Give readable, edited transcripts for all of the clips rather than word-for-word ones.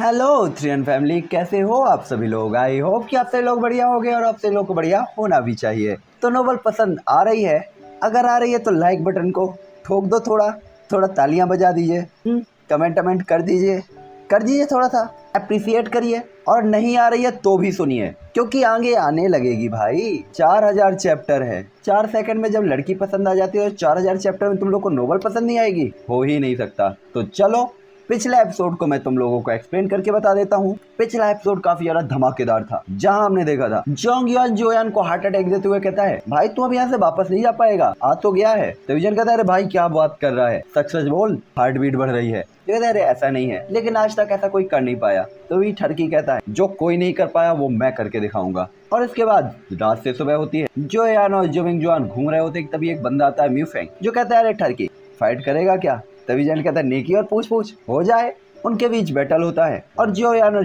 Hello थ्रियन family, कैसे हो आप सभी लोग। आई होप कि आप सभी लोग बढ़िया होंगे और आप सभी लोग को बढ़िया होना भी चाहिए। तो नोवेल पसंद आ रही है? अगर आ रही है तो लाइक बटन को ठोक दो, थोड़ा थोड़ा तालियां बजा दीजिए, कमेंट कर दीजिए, थोड़ा सा अप्रिसिएट करिए। और नहीं आ रही है तो भी सुनिए, क्योंकि आगे आने लगेगी भाई। 4000 चैप्टर है। 4 सेकंड में जब लड़की पसंद आ जाती है तो 4000 चैप्टर में तुम लोग को नोवेल पसंद नहीं आएगी? हो ही नहीं सकता। तो चलो पिछले एपिसोड को मैं तुम लोगों को एक्सप्लेन करके बता देता हूँ। पिछला एपिसोड काफी ज्यादा धमाकेदार था, जहाँ हमने देखा था जोंग युआन जोयान को हार्ट अटैक देते हुए कहता है, भाई तू अब यहाँ से वापस नहीं जा पाएगा, आ तो गया है। तो विजन कहता है, अरे भाई क्या बात कर रहा है, सच सच बोल, हार्ट बीट बढ़ रही है। तो कहता है, अरे ऐसा नहीं है, लेकिन आज तक ऐसा कोई कर नहीं पाया। तो ये ठरकी कहता है, जो कोई नहीं कर पाया वो मैं करके दिखाऊंगा। और इसके बाद रात से सुबह होती है, जोयान और जोविंग जुआन घूम रहे होते, तभी एक बंदा आता है म्यूफेंग, जो कहता है, अरे ठरकी फाइट करेगा क्या? तभी जन कहता है, नेकी और पूछ पूछ हो जाए। उनके बीच बैटल होता है और जोयान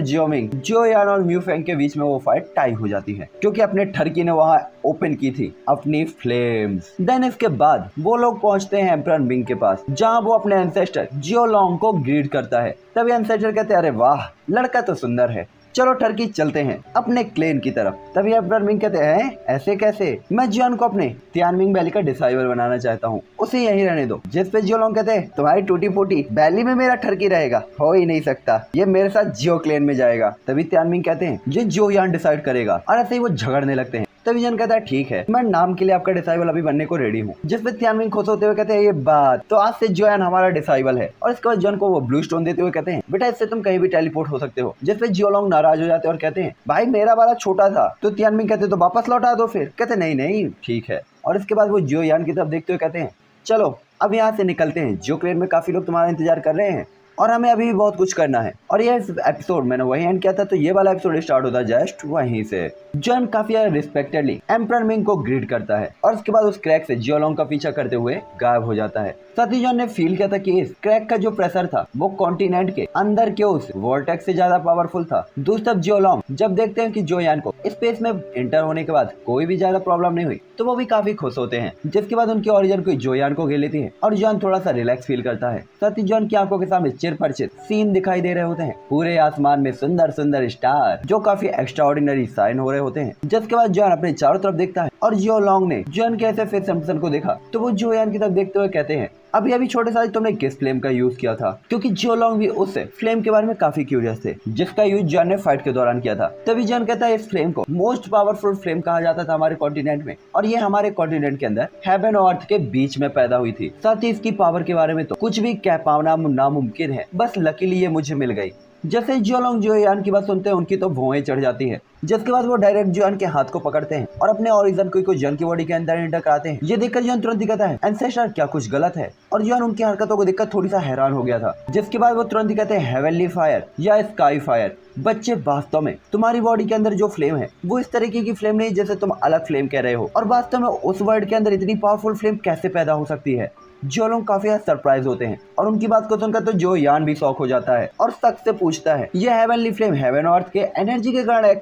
और म्यूफेंग के बीच में वो फाइट टाई हो जाती है, क्योंकि अपने ठरकी ने वहां ओपन की थी अपनी फ्लेम्स। देन इसके बाद वो लोग पहुंचते हैं एम्परर मिंग के पास, जहां वो अपने एंसेस्टर जियोलोंग को ग्रीट करता है। तभी एंसेस्टर कहते हैं, अरे वाह लड़का तो सुंदर है, चलो ठरकी चलते हैं अपने क्लेन की तरफ। तभी एम्परर मिंग कहते हैं, ऐसे कैसे? मैं जियोन को अपने तियानमिंग वैली का डिसाइवर बनाना चाहता हूँ, उसे यहीं रहने दो। जिस पे जियोलोंग कहते हैं, तुम्हारी टूटी फूटी वैली में मेरा ठरकी रहेगा? हो ही नहीं सकता, ये मेरे साथ जियो क्लेन में जाएगा। तभी तियानमिंग कहते हैं, ये जोयान डिसाइड करेगा। और ऐसे ही वो झगड़ने लगते हैं। तभी जन कहता है, ठीक है, मैं नाम के लिए आपका डिसाइबल अभी बनने को रेडी हूँ। जिस पे तियानमिंग खुश होते हुए कहते हैं, ये बात तो आज से जोयान हमारा डिसाइबल है। और इसके बाद जन को वो ब्लू स्टोन देते हुए कहते हैं, बेटा इससे तुम कहीं भी टेलीपोर्ट हो सकते हो। जिस पे जियोलोंग नाराज हो जाते हैं और कहते हैं, भाई मेरा वाला छोटा था। तो तियानमिंग कहते, तो वापस लौटा दो फिर। कहते नहीं नहीं ठीक है। और इसके बाद वो जोयान की तरफ देखते हुए कहते हैं, चलो अब यहाँ से निकलते हैं, जो क्लेन में काफी लोग तुम्हारा इंतजार कर रहे हैं और हमें अभी भी बहुत कुछ करना है। और ये एपिसोड मैंने वही एंड किया था, तो ये वाला एपिसोड स्टार्ट होता है जस्ट वहीं से। जॉन काफी रिस्पेक्टेडली एम्परर मिंग को ग्रीट करता है और उसके बाद उस क्रैक से जियोलोंग का पीछा करते हुए गायब हो जाता है। साथ ही जॉन ने फील किया था कि इस क्रैक का जो प्रेशर था वो कॉन्टिनेंट के अंदर के उस वोर्टेक्स से ज्यादा पावरफुल था। दूसरी तरफ जियोलोंग जब देखते हैं कि जोयान को स्पेस में एंटर होने के बाद कोई भी ज्यादा प्रॉब्लम नहीं हुई, तो वो भी काफी खुश होते हैं। जिसके बाद उनकी ओरिजिन को जोयान को घेर लेती है और जॉन थोड़ा सा रिलैक्स फील करता है। साथ ही जॉन की आंखों के सामने चिरपरिचित सीन दिखाई दे रहे होते हैं, पूरे आसमान में सुंदर सुंदर स्टार जो काफी एक्स्ट्राऑर्डिनरी साइन हो रहे होते हैं। जिसके बाद जॉन अपने चारों तरफ देखता है और जियोलोंग ने जॉन के ऐसे फेस एक्सप्रेशन को देखा, तो वो जोयान की तरफ देखते हुए कहते हैं, अभी अभी छोटे साथी तुमने किस फ्लेम का यूज किया था? क्योंकि जियोलोंग भी उस फ्लेम के बारे में काफी क्यूरियस थे, जिसका यूज जॉन ने फाइट के दौरान किया था। तभी जॉन कहता है, इस फ्लेम को मोस्ट पावरफुल फ्लेम कहा जाता था हमारे कॉन्टिनेंट में, और ये हमारे कॉन्टिनेंट के अंदर हेवन और अर्थ के बीच में पैदा हुई थी। साथ ही इसकी पावर के बारे में तो कुछ भी कह पाना नामुमकिन है, बस लकीली ये मुझे मिल गई। जैसे जियोलोंग जोयान की बात सुनते हैं, उनकी तो भौहें चढ़ जाती है। जिसके बाद वो डायरेक्ट जोयान के हाथ को पकड़ते हैं और अपने ओरिजिन को जॉन की बॉडी के अंदर एंटर कराते हैं। ये देखकर जॉन तुरंत कहता है, एंसेस्टर क्या कुछ गलत है? और जॉन उनकी हरकतों को देखकर थोड़ी सा हैरान हो गया था। जिसके बाद वो तुरंत कहते हैं, हेवनली फायर या स्काई फायर। बच्चे, वास्तव में तुम्हारी बॉडी के अंदर जो फ्लेम है वो इस तरीके की फ्लेम नहीं जैसे तुम अलग फ्लेम कह रहे हो, और वास्तव में उस वर्ल्ड के अंदर इतनी पावरफुल फ्लेम कैसे पैदा हो सकती है? जियोलोंग काफी सरप्राइज होते हैं और उनकी बात को सुनकर तो जोयान भी शॉक हो जाता है और शक से पूछता है, यह हेवनली फ्लेम हेवन और अर्थ के एनर्जी के कारण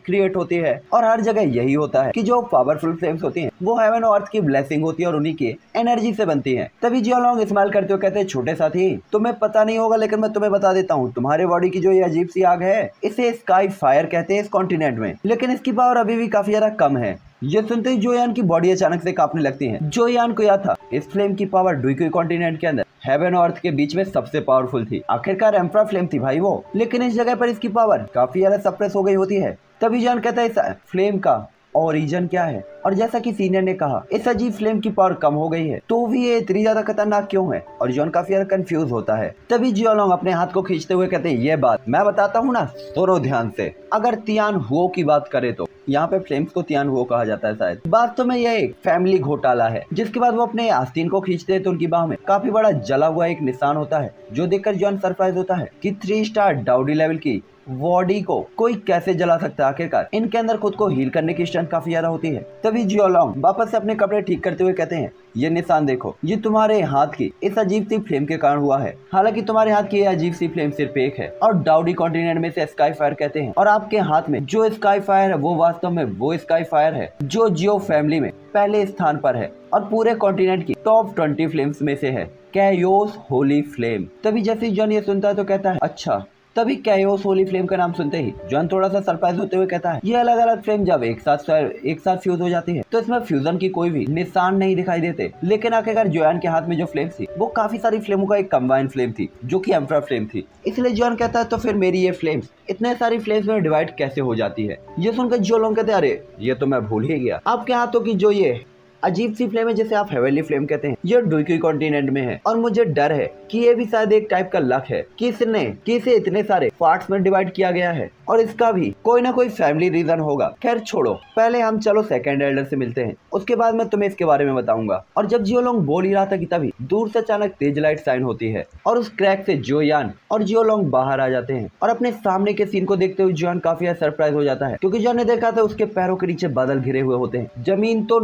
क्रिएट होती है, और हर जगह यही होता है कि जो पावरफुल फ्लेम्स होती हैं वो हेवन और अर्थ की ब्लेसिंग होती है और उन्हीं की एनर्जी से बनती है। तभी जियोलोंग स्माइल करते हुए कहते हैं, छोटे साथी तुम्हें पता नहीं होगा, लेकिन मैं तुम्हें बता देता हूँ, तुम्हारे बॉडी की जो ये अजीब सी आग है इसे स्काई फायर कहते हैं इस कॉन्टिनेंट में, लेकिन इसकी पावर अभी भी काफी ज्यादा कम है। ये सुनते ही जोयान की बॉडी अचानक से कांपने लगती है। जोयान को याद था इस फ्लेम की पावर डुइक्यू कॉन्टिनेंट के अंदर हेवन और अर्थ के बीच में सबसे पावरफुल थी। आखिरकार एम्परर फ्लेम थी भाई वो, लेकिन इस जगह पर इसकी पावर काफी ज्यादा सप्रेस हो गई होती है। तभी जॉन कहता है, इस फ्लेम का ओरिजिन क्या है? और जैसा कि सीनियर ने कहा, इस अजीब फ्लेम की पावर कम हो गई है, तो भी ये इतनी ज्यादा खतरनाक क्यों है? और जॉन काफी ज्यादा कंफ्यूज होता है। तभी जियोलोंग अपने हाथ को खींचते हुए कहते हैं, ये बात मैं बताता हूँ ना, सुनो ध्यान से। अगर तियान हुओ की बात करें तो यहाँ पे फ्लेम्स को तियान हुओ कहा जाता है शायद। वास्तव में यह एक फैमिली घोटाला है। जिसके बाद वो अपने आस्तीन को खींचते हैं तो उनकी बाह में काफी बड़ा जला हुआ एक निशान होता है, जो देखकर जॉन सरप्राइज होता है कि 3 स्टार डाउडी लेवल की बॉडी को कोई कैसे जला सकता है? आखिरकार इनके अंदर खुद को हील करने की स्ट्रेंथ काफी ज्यादा होती है। तभी जियोलोंग वापस से अपने कपड़े ठीक करते हुए कहते हैं, ये निशान देखो, ये तुम्हारे हाथ की इस अजीब सी फ्लेम के कारण हुआ है। हालांकि तुम्हारे हाथ की ये अजीब सी फ्लेम सिर्फ एक है और डाउडी कॉन्टिनेंट में से स्काई फायर कहते हैं, और आपके हाथ में जो स्काई फायर है वो वास्तव में वो स्काई फायर है जो जियो फैमिली में पहले स्थान पर है और पूरे कॉन्टिनेंट की टॉप 20 फ्लेम्स में से है, कैयोस होली फ्लेम। तभी जैसे जॉन ये सुनता है तो कहता है, अच्छा तभी कैओस होली फ्लेम का नाम सुनते ही जॉन थोड़ा सा सरप्राइज होते हुए कहता है, ये अलग अलग फ्लेम जब एक साथ फ्यूज हो जाती है तो इसमें फ्यूजन की कोई भी निशान नहीं दिखाई देते। लेकिन आखिरकार जॉन के हाथ में जो फ्लेम थी वो काफी सारी फ्लेमों का एक कंबाइंड फ्लेम थी जो कि एम्परर फ्लेम थी। इसलिए जॉन कहता है तो फिर मेरी ये फ्लेम्स इतने सारी फ्लेम्स में डिवाइड कैसे हो जाती है। ये सुनकर जियो लोंग कहते हैं, अरे ये तो मैं भूल ही गया, आपके हाथों की जो ये अजीब सी फ्लेम है जिसे आप हेवनली फ्लेम कहते हैं, ये डुइकी कॉन्टिनेंट में है और मुझे डर है कि ये भी शायद एक टाइप का लक है कि इसे इतने सारे पार्ट्स में डिवाइड किया गया है और इसका भी कोई ना कोई फैमिली रीजन होगा। खैर छोड़ो, पहले हम चलो सेकंड एल्डर से मिलते हैं, उसके बाद मैं तुम्हें इसके बारे में बताऊंगा। और जब जियो लोंग बोल ही रहा था कि तभी दूर से अचानक तेज लाइट साइन होती है और उस क्रैक से जो यान और जियो लोंग बाहर आ जाते हैं और अपने सामने के सीन को देखते हुए जॉन काफी सरप्राइज हो जाता है क्योंकि जॉन ने देखा था उसके पैरों के नीचे बादल घिरे हुए होते हैं। जमीन तो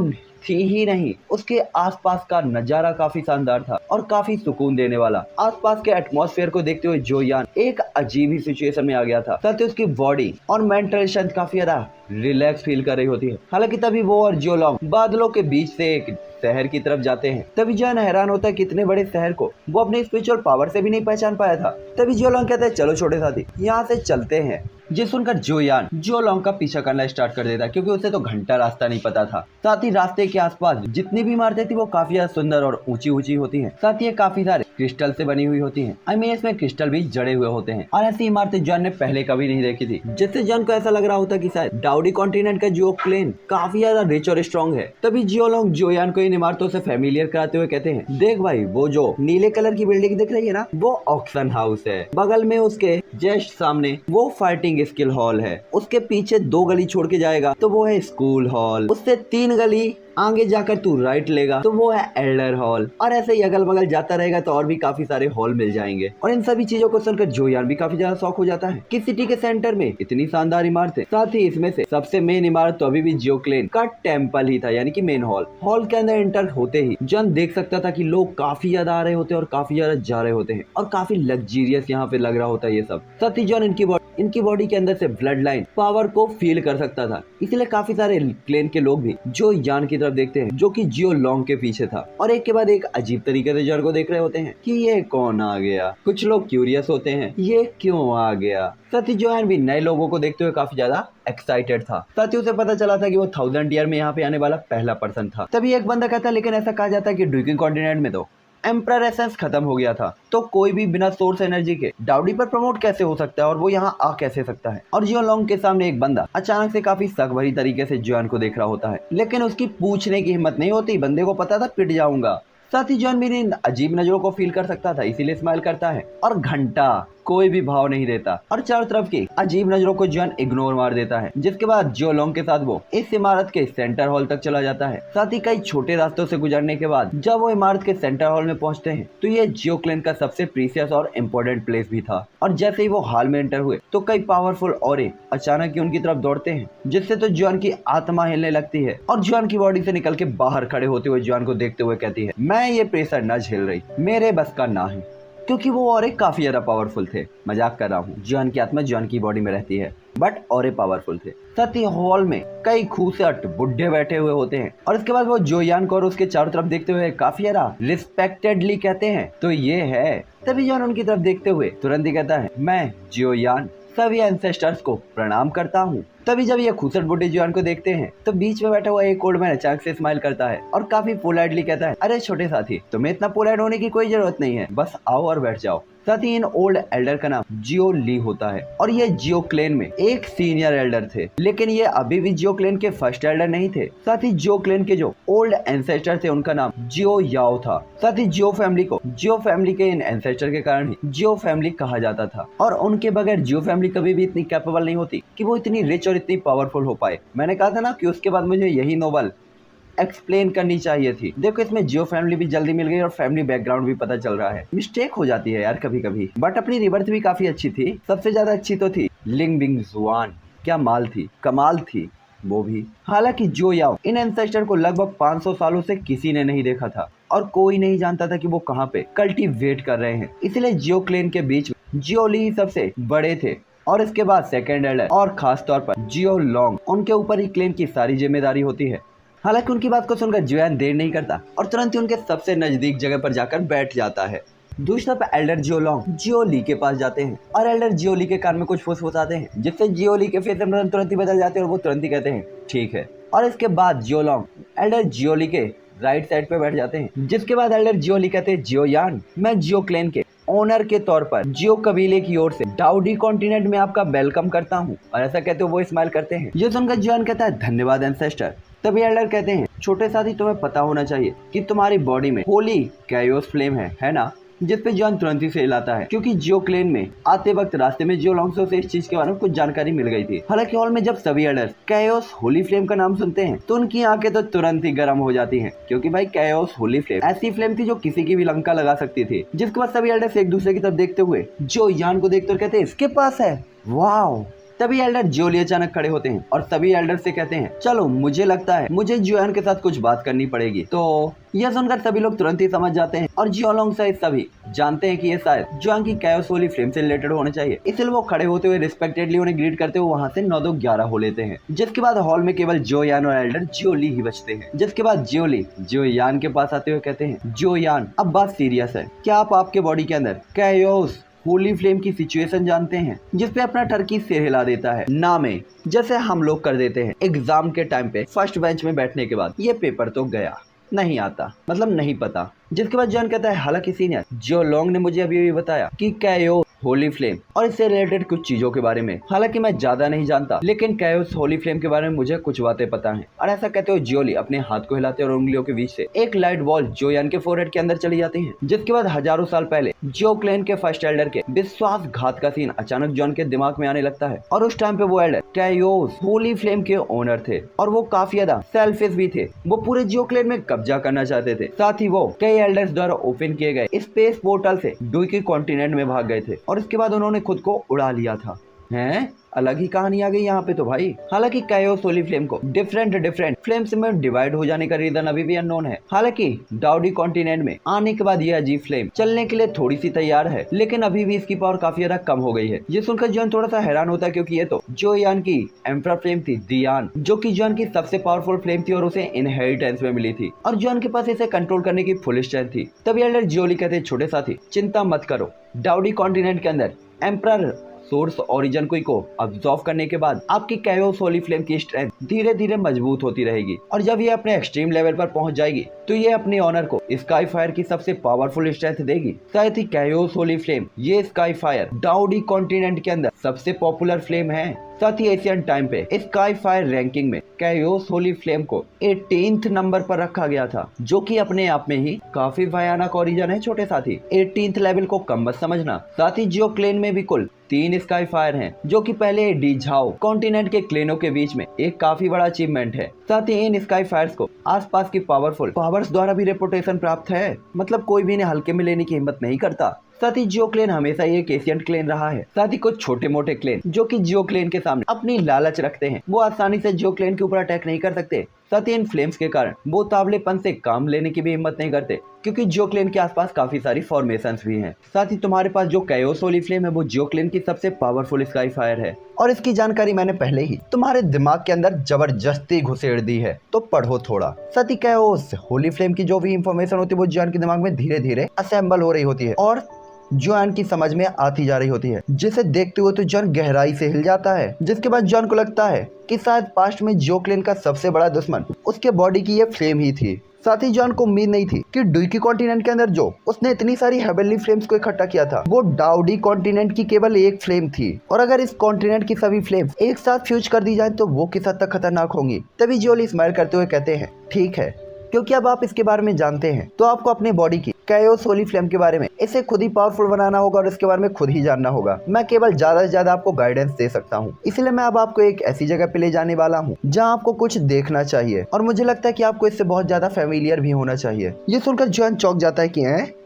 थी ही नहीं, उसके आसपास का नजारा काफी शानदार था और काफी सुकून देने वाला। आसपास के एटमॉस्फेयर को देखते हुए जो यान एक अजीब ही सिचुएशन में आ गया था। साथ ही उसकी बॉडी और मेंटल स्ट्रेंथ काफी ज्यादा रिलैक्स फील कर रही होती है। हालांकि तभी वो और जियो लोंग बादलों के बीच से एक शहर की तरफ जाते हैं। तभी जॉन हैरान होता है कि इतने बड़े शहर को वो अपने स्पिरिचुअल पावर से भी नहीं पहचान पाया था। तभी जियो लोंग कहते हैं, चलो छोटे साथी यहाँ से चलते हैं। ये सुनकर जियो लोंग का पीछा करना स्टार्ट कर देता है क्योंकि उसे तो घंटा रास्ता नहीं पता था। साथ ही रास्ते के आसपास जितनी भी इमारतें थी वो काफी ज्यादा सुंदर और ऊंची ऊंची होती हैं। साथ ही काफी सारे क्रिस्टल से बनी हुई होती हैं। आई मीन इसमें क्रिस्टल भी जड़े हुए होते हैं और ऐसी इमारतें जॉन ने पहले कभी नहीं देखी थी, जिससे जॉन को ऐसा लग रहा होता कि शायद डाउडी कॉन्टिनेंट का जियो क्लेन काफी ज्यादा रिच और स्ट्रॉन्ग है। तभी जियो लोंग जोयान को इन इमारतों से फैमिलियर कराते हुए कहते हैं, देख भाई वो जो नीले कलर की बिल्डिंग दिख रही है ना, वो ऑक्शन हाउस है। बगल में उसके जस्ट सामने वो फाइटिंग स्किल हॉल है। उसके पीछे 2 गली छोड़ के जाएगा तो वो है स्कूल हॉल। उससे 3 गली आगे जाकर तू राइट लेगा तो वो है एल्डर हॉल। और ऐसे ही अगल बगल जाता रहेगा तो और भी काफी सारे हॉल मिल जाएंगे। और इन सभी चीजों को सुनकर जोयान भी काफी ज्यादा शौक हो जाता है कि सिटी के सेंटर में इतनी शानदार इमारतें। साथ ही इसमें से सबसे मेन इमारत तो अभी भी जियो क्लेन का टेम्पल ही था, यानी कि मेन हॉल। हॉल के अंदर एंटर होते ही जॉन देख सकता था कि लोग काफी ज्यादा आ रहे होते हैं और काफी ज्यादा जा रहे होते हैं और काफी लग्जीरियस यहाँ पे लग रहा होता है ये सब। साथ ही जॉन इनकी बॉडी के अंदर से ब्लड लाइन पावर को फील कर सकता था, इसलिए काफी सारे क्लेन के लोग भी जो यान की तरफ देखते हैं जो कि जियो लोंग के पीछे था और एक के बाद एक अजीब तरीके से जॉन को देख रहे होते हैं कि ये कौन आ गया। कुछ लोग क्यूरियस होते हैं ये क्यों आ गया। साथ ही जॉन भी नए लोगों को देखते हुए काफी ज्यादा एक्साइटेड था। साथ ही उसे पता चला था कि वो 1000 ईयर में यहाँ पे आने वाला पहला पर्सन था। तभी एक बंदा कहता है, लेकिन ऐसा कहा जाता है कि ड्यूकिंग कॉन्टिनेंट में तो एम्परर एसेंस खत्म हो गया था, तो कोई भी बिना सोर्स एनर्जी के डाउडी पर प्रमोट कैसे हो सकता है और वो यहाँ आ कैसे सकता है। और जियो लोंग के सामने एक बंदा अचानक से काफी शक भरी तरीके से जॉन को देख रहा होता है, लेकिन उसकी पूछने की हिम्मत नहीं होती। बंदे को पता था पिट जाऊंगा। साथ ही जॉन भी इन अजीब नजरों को फील कर सकता था, इसीलिए स्माइल करता है और घंटा कोई भी भाव नहीं देता और चारों तरफ की अजीब नजरों को जॉन इग्नोर मार देता है। जिसके बाद जियो लोंग के साथ वो इस इमारत के सेंटर हॉल तक चला जाता है। साथ ही कई छोटे रास्तों से गुजरने के बाद जब वो इमारत के सेंटर हॉल में पहुंचते हैं तो ये जियो क्लेन का सबसे प्रीसियस और इम्पोर्टेंट प्लेस भी था। और जैसे ही वो हॉल में एंटर हुए तो कई पावरफुल औरे अचानक ही उनकी तरफ दौड़ते हैं, जिससे तो जॉन की आत्मा हिलने लगती है और जॉन की बॉडी से निकल के बाहर खड़े होते हुए जॉन को देखते हुए कहती है, मैं ये प्रेशर न झेल रही, मेरे बस का ना है। क्योंकि वो औरे काफी ज्यादा पावरफुल थे। मजाक कर रहा हूँ, जॉन की आत्मा जॉन की बॉडी में रहती है, बट औरे पावरफुल थे। साथ ही हॉल में कई खूबसूरत बुढ़े बैठे हुए होते हैं और इसके बाद वो जोयान को और उसके चारों तरफ देखते हुए काफी ज्यादा रिस्पेक्टेडली कहते हैं, तो ये है। तभी जॉन उनकी तरफ देखते हुए तुरंत ही कहता है, मैं जोयान सभी एंसेस्टर्स को प्रणाम करता हूँ। तभी जब ये खूबसूरत बुढ़े जॉन को देखते हैं तो बीच में बैठा हुआ एक ओल्ड मैन अचानक से स्माइल करता है और काफी पोलाइटली कहता है, अरे छोटे साथी, तुम्हें इतना पोलाइट होने की कोई जरूरत नहीं है, बस आओ और बैठ जाओ। साथ ही इन ओल्ड एल्डर का नाम जियो ली होता है और ये जियो क्लेन में एक सीनियर एल्डर थे, लेकिन ये अभी भी जियो क्लेन के फर्स्ट एल्डर नहीं थे। साथ ही जियो क्लेन के जो ओल्ड एंसेस्टर थे उनका नाम जियो याओ था। साथ ही जियो फैमिली को जियो फैमिली के इन एंसेस्टर के कारण ही जियो फैमिली कहा जाता था और उनके बगैर जियो फैमिली कभी भी इतनी कैपेबल नहीं होती कि वो इतनी रिच और इतनी पावरफुल हो पाए। मैंने कहा था ना कि उसके बाद मुझे यही नोवेल एक्सप्लेन करनी चाहिए थी। देखो इसमें जियो फैमिली भी जल्दी मिल गई और फैमिली बैकग्राउंड भी पता चल रहा है। मिस्टेक हो जाती है यार कभी कभी, बट अपनी रिबर्थ भी काफी अच्छी थी। सबसे ज्यादा अच्छी तो थी लिंग बिंग जुआन, क्या माल थी, कमाल थी वो भी। हालांकि जो याओ इन एंसेस्टर को लगभग 500 सालों से किसी ने नहीं देखा था और कोई नहीं जानता था कि वो कहाँ पे कल्टीवेट कर रहे हैं, इसलिए जियो क्लेन के बीच जियो ली सबसे बड़े थे और इसके बाद सेकेंड एल्डर और खास तौर पर जियो लोंग, उनके ऊपर ही क्लेन की सारी जिम्मेदारी होती है। हालांकि उनकी बात को सुनकर जोयान देर नहीं करता और तुरंत ही उनके सबसे नजदीक जगह पर जाकर बैठ जाता है। दूसरा पे एल्डर जियोलॉन्ग जियोली के पास जाते हैं और एल्डर जियोली के कान में कुछ फुसफुसाते हैं, जिससे जियोली के फेस तुरंत ही बदल जाते हैं और वो तुरंत ही कहते हैं ठीक है। और इसके बाद जियोलॉन्ग एल्डर जियोली के राइट साइड पे बैठ जाते हैं, जिसके बाद एल्डर जियोली कहते हैं जियो यान, मैं जियो क्लैन के ओनर के तौर पर जियो कबीले की ओर से डाउडी कॉन्टिनेंट में आपका वेलकम करता हूँ। और ऐसा कहते हुए वो स्माइल करते हैं। ये सुनकर जियोन कहता है धन्यवाद एंसेस्टर। तभी एल्डर कहते हैं छोटे साथी तुम्हें पता होना चाहिए कि तुम्हारी बॉडी में होली कैयोस फ्लेम है ना, जिसपे जॉन तुरंत ही से लाता है क्योंकि जियो क्लेन में आते वक्त रास्ते में जियो लॉन्गसो से इस चीज के बारे में कुछ जानकारी मिल गई थी। हालांकि हॉल में जब सभी एल्डर्स कैयोस होली फ्लेम का नाम सुनते हैं तो उनकी आंखें तो तुरंत ही गर्म हो जाती हैं, क्योंकि भाई कैयोस होली फ्लेम ऐसी फ्लेम थी जो किसी की भी लंका लगा सकती थी। जिसके बाद सभी एल्डर्स एक दूसरे की तरफ देखते हुए जो यान को देखते कहते हैं इसके पास है, वाओ। तभी एल्डर जियोली अचानक खड़े होते हैं और सभी एल्डर से कहते हैं चलो मुझे लगता है मुझे जियोन के साथ कुछ बात करनी पड़ेगी। तो यह सुनकर सभी लोग तुरंत ही समझ जाते हैं और जियोलॉन्ग सहित सभी जानते हैं कि ये शायद जियोन की कैयोस होली फ्लेम से रिलेटेड होने चाहिए, इसलिए वो खड़े होते हुए रिस्पेक्टेडली उन्हें ग्रीट करते हुए वहाँ से 9-2-11 हो लेते हैं। जिसके बाद हॉल में केवल जियो यान और एल्डर जियोली ही बचते हैं। जिसके बाद जियोली जियो यान के पास आते हुए कहते हैं जियो यान अब बात सीरियस है, क्या आप आपके बॉडी के अंदर कैयोस होली फ्लेम की सिचुएशन जानते हैं, जिसपे अपना टर्की सिर हिला देता है ना में, जैसे हम लोग कर देते हैं एग्जाम के टाइम पे फर्स्ट बेंच में बैठने के बाद ये पेपर तो गया नहीं आता, मतलब नहीं पता। जिसके बाद जॉन कहता है हालांकि सीनियर जियोलॉन्ग ने मुझे अभी बताया कि कैयोस होली फ्लेम और इससे रिलेटेड कुछ चीजों के बारे में, हालांकि मैं ज्यादा नहीं जानता लेकिन कैयोस होली फ्लेम के बारे में मुझे कुछ बातें पता हैं। और ऐसा कहते हुए जियोली अपने हाथ को हिलाते और उंगलियों के बीच से एक लाइट बॉल जियोयान के फोरहेड के अंदर चली जाती है। जिसके बाद हजारों साल पहले जियो क्लैन के फर्स्ट एल्डर के विश्वासघात का सीन अचानक जॉन के दिमाग में आने लगता है। और उस टाइम पे वो एल्डर कैयोस होली फ्लेम के ओनर थे और वो काफी ज्यादा सेल्फिश भी थे, वो पूरे जियो क्लैन में कब्जा करना चाहते थे। साथ ही वो कई एल्डर्स द्वारा ओपन किए गए स्पेस पोर्टल से डुई कॉन्टिनेंट में भाग गए थे और इसके बाद उन्होंने खुद को उड़ा लिया था। हैं अलग ही कहानी आ गई यहाँ पे तो भाई। हालांकि कैयोस होली फ्लेम को डिफरेंट फ्लेम्स में डिवाइड हो जाने का रीजन अभी भी अननोन है। हालांकि डाउडी कॉन्टिनेंट में आने के बाद यह अजीब फ्लेम चलने के लिए थोड़ी सी तैयार है, लेकिन अभी भी इसकी पावर काफी ज्यादा कम हो गई है। ये सुनकर जॉन थोड़ा सा हैरान होता है क्योंकि ये तो जियोयान की एम्परर फ्लेम थी दियान, जो कि जॉन की सबसे पावरफुल फ्लेम थी और उसे इनहेरिटेंस में मिली थी और जॉन के पास इसे कंट्रोल करने की फुल स्ट्रेंथ थी। तभी एल्डर जियोली कहते हैं छोटे साथी चिंता मत करो, डाउडी कॉन्टिनेंट के अंदर एम्परर सोर्स ओरिजिन को अब्सॉर्ब करने के बाद आपकी कैयोस होली फ्लेम की स्ट्रेंथ धीरे धीरे मजबूत होती रहेगी और जब ये अपने एक्सट्रीम लेवल पर पहुंच जाएगी तो ये अपने ऑनर को स्काई फायर की सबसे पावरफुल स्ट्रेंथ देगी। साथ ही कैयोस होली फ्लेम ये स्काई फायर डाउडी कॉन्टिनेंट के अंदर सबसे पॉपुलर फ्लेम है। साथ ही एशियन टाइम पे स्काई फायर रैंकिंग में कैयोस होली फ्लेम को 18th नंबर पर रखा गया था, जो कि अपने आप में ही काफी भयानक ओरिजिन है छोटे साथी। 18th लेवल को कम मत समझना। साथ ही जियो क्लेन में भी कुल 3 स्काई फायर हैं, जो कि पहले डी झाओ कॉन्टिनेंट के क्लेनों के बीच में एक काफी बड़ा अचीवमेंट है। साथ ही इन स्काई फायर्स को आसपास की पावरफुल पावर्स द्वारा भी रेपुटेशन प्राप्त है, मतलब कोई भी इन्हें हल्के में लेने की हिम्मत नहीं करता। साथ ही जियो क्लेन हमेशा एक एशियन क्लेन रहा है। साथ ही कुछ छोटे मोटे क्लेन जो कि जियो क्लेन के सामने अपनी लालच रखते हैं, वो आसानी से जियो क्लेन के ऊपर अटैक नहीं कर सकते। साथ ही इन फ्लेम्स के कारण वो तावलेपन से काम लेने की भी हिम्मत नहीं करते, क्योंकि जियो क्लेन के आसपास काफी सारी फॉर्मेशंस भी हैं। साथ ही तुम्हारे पास जो कैयोस होली फ्लेम है वो जियो क्लेन की सबसे पावरफुल स्काई फायर है और इसकी जानकारी मैंने पहले ही तुम्हारे दिमाग के अंदर जबरदस्ती घुसेड़ दी है, तो पढ़ो थोड़ा। साथ ही कैयोस होली फ्लेम की जो भी इंफॉर्मेशन होती है वो जॉन के दिमाग में धीरे धीरे असेंबल हो रही होती है और जॉन की समझ में आती जा रही होती है, जिसे देखते हुए तो जॉन गहराई से हिल जाता है। जिसके बाद जॉन को लगता है कि शायद पास्ट में जियो क्लेन का सबसे बड़ा दुश्मन उसके बॉडी की ये फ्लेम ही थी। साथ ही जॉन को उम्मीद नहीं थी कि डुई कॉन्टिनेंट के अंदर जो उसने इतनी सारी हेवनली फ्लेम्स को इकट्ठा किया था वो डाउडी कॉन्टिनेंट की केवल एक फ्लेम थी, और अगर इस कॉन्टिनेंट की सभी फ्लेम्स एक साथ फ्यूज कर दी जाए तो वो किस हद तक खतरनाक होंगी। तभी जियोली स्माइल करते हुए कहते हैं ठीक है, क्योंकि अब आप इसके बारे में जानते हैं तो आपको अपने बॉडी की कैयोस होली फ्लेम के बारे में इसे खुद ही पावरफुल बनाना होगा और इसके बारे में खुद ही जानना होगा। मैं केवल ज्यादा से ज्यादा आपको गाइडेंस दे सकता हूँ, इसलिए मैं अब आपको एक ऐसी जगह पे ले जाने वाला हूँ जहाँ आपको कुछ देखना चाहिए और मुझे लगता है कि आपको इससे बहुत ज्यादा फैमिलियर भी होना चाहिए। ये सुनकर जॉन चौंक जाता है कि